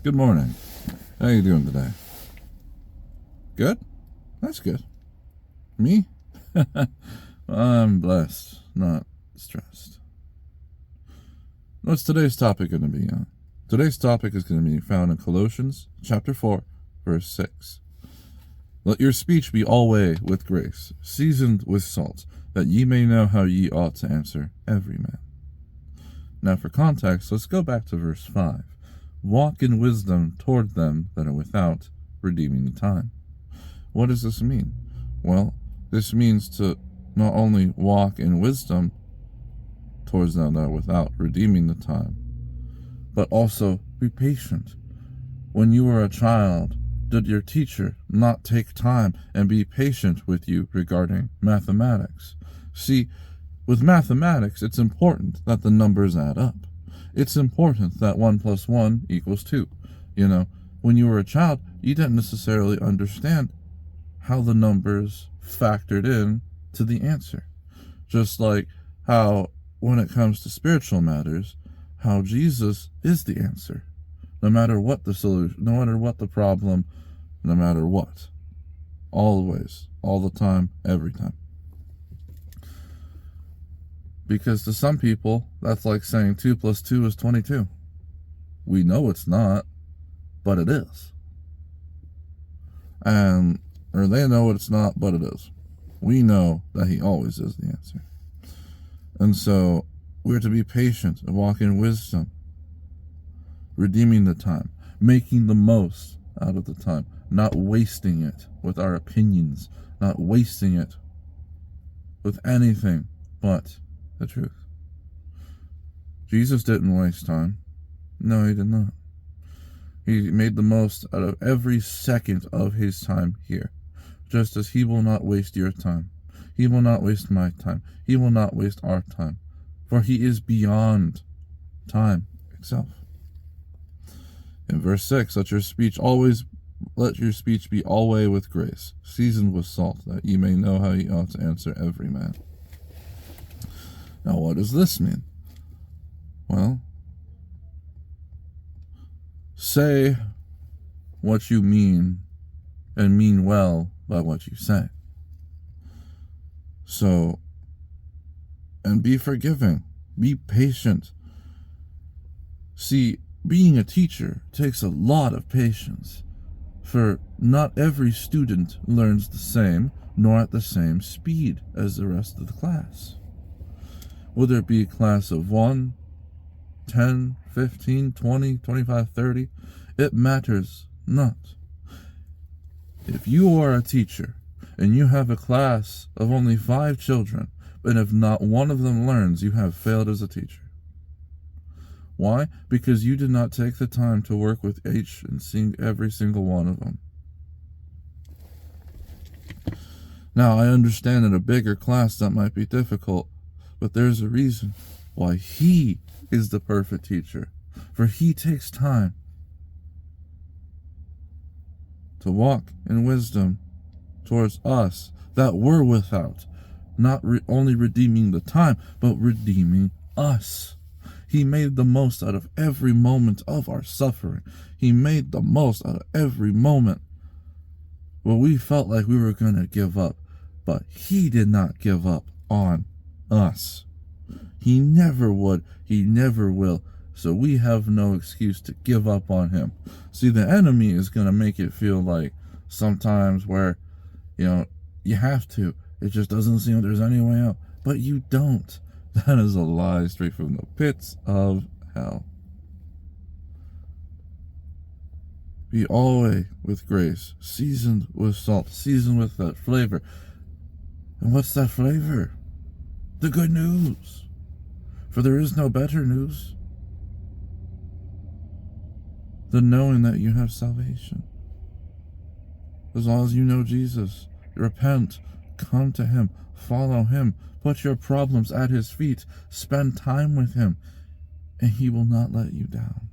Good morning. How you doing today? Good? That's good. Me? I'm blessed, not stressed. What's today's topic going to be on? Today's topic is going to be found in Colossians chapter 4, verse 6. Let your speech be alway with grace, seasoned with salt, that ye may know how ye ought to answer every man. Now for context, let's go back to verse 5. Walk in wisdom toward them that are without, redeeming the time. What does this mean? Well, this means to not only walk in wisdom towards them that are without, redeeming the time, but also be patient. When you were a child, did your teacher not take time and be patient with you regarding mathematics? See, with mathematics, it's important that the numbers add up. It's important that 1 + 1 = 2. When you were a child, you didn't necessarily understand how the numbers factored in to the answer. Just like how, when it comes to spiritual matters, how Jesus is the answer. No matter what the solution, no matter what the problem, no matter what. Always, all the time, every time. Because to some people, that's like saying 2 + 2 is 22. We know it's not, but it is. Or they know it's not, but it is. We know that he always is the answer. And so we're to be patient and walk in wisdom, redeeming the time, making the most out of the time, not wasting it with our opinions, not wasting it with anything but the truth. Jesus didn't waste time. No, he did not. He made the most out of every second of his time here, just as he will not waste your time. He will not waste my time. He will not waste our time, for he is beyond time itself. In verse 6, let your speech be alway with grace, seasoned with salt, that ye may know how ye ought to answer every man. Now, what does this mean? Well, say what you mean and mean well by what you say. So, and be forgiving, be patient. See, being a teacher takes a lot of patience, for not every student learns the same, nor at the same speed as the rest of the class. Whether it be a class of 1, 10, 15, 20, 25, 30, it matters not. If you are a teacher and you have a class of only 5 children, and if not one of them learns, you have failed as a teacher. Why? Because you did not take the time to work with each and sing every single one of them. Now, I understand in a bigger class that might be difficult, but there's a reason why he is the perfect teacher, for he takes time to walk in wisdom towards us that were without, not only redeeming the time, but redeeming us. He made the most out of every moment of our suffering. He made the most out of every moment where we felt like we were going to give up, but he did not give up on us. He never would. He never will. So we have no excuse to give up on him. See, the enemy is going to make it feel like sometimes where, you have to. It just doesn't seem there's any way out. But you don't. That is a lie straight from the pits of hell. Be always with grace, seasoned with salt, seasoned with that flavor. And what's that flavor? The good news. For there is no better news than knowing that you have salvation. As long as you know Jesus, repent, come to him, follow him, put your problems at his feet, spend time with him, and he will not let you down.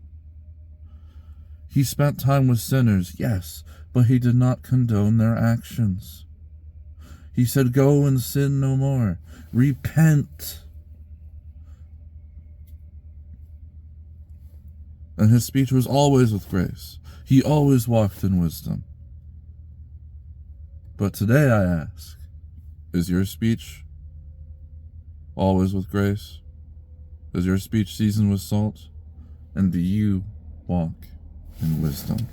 He spent time with sinners, yes, but he did not condone their actions. He said, go and sin no more. Repent. and his speech was always with grace. He always walked in wisdom. But today I ask, is your speech always with grace? Is your speech seasoned with salt? And do you walk in wisdom?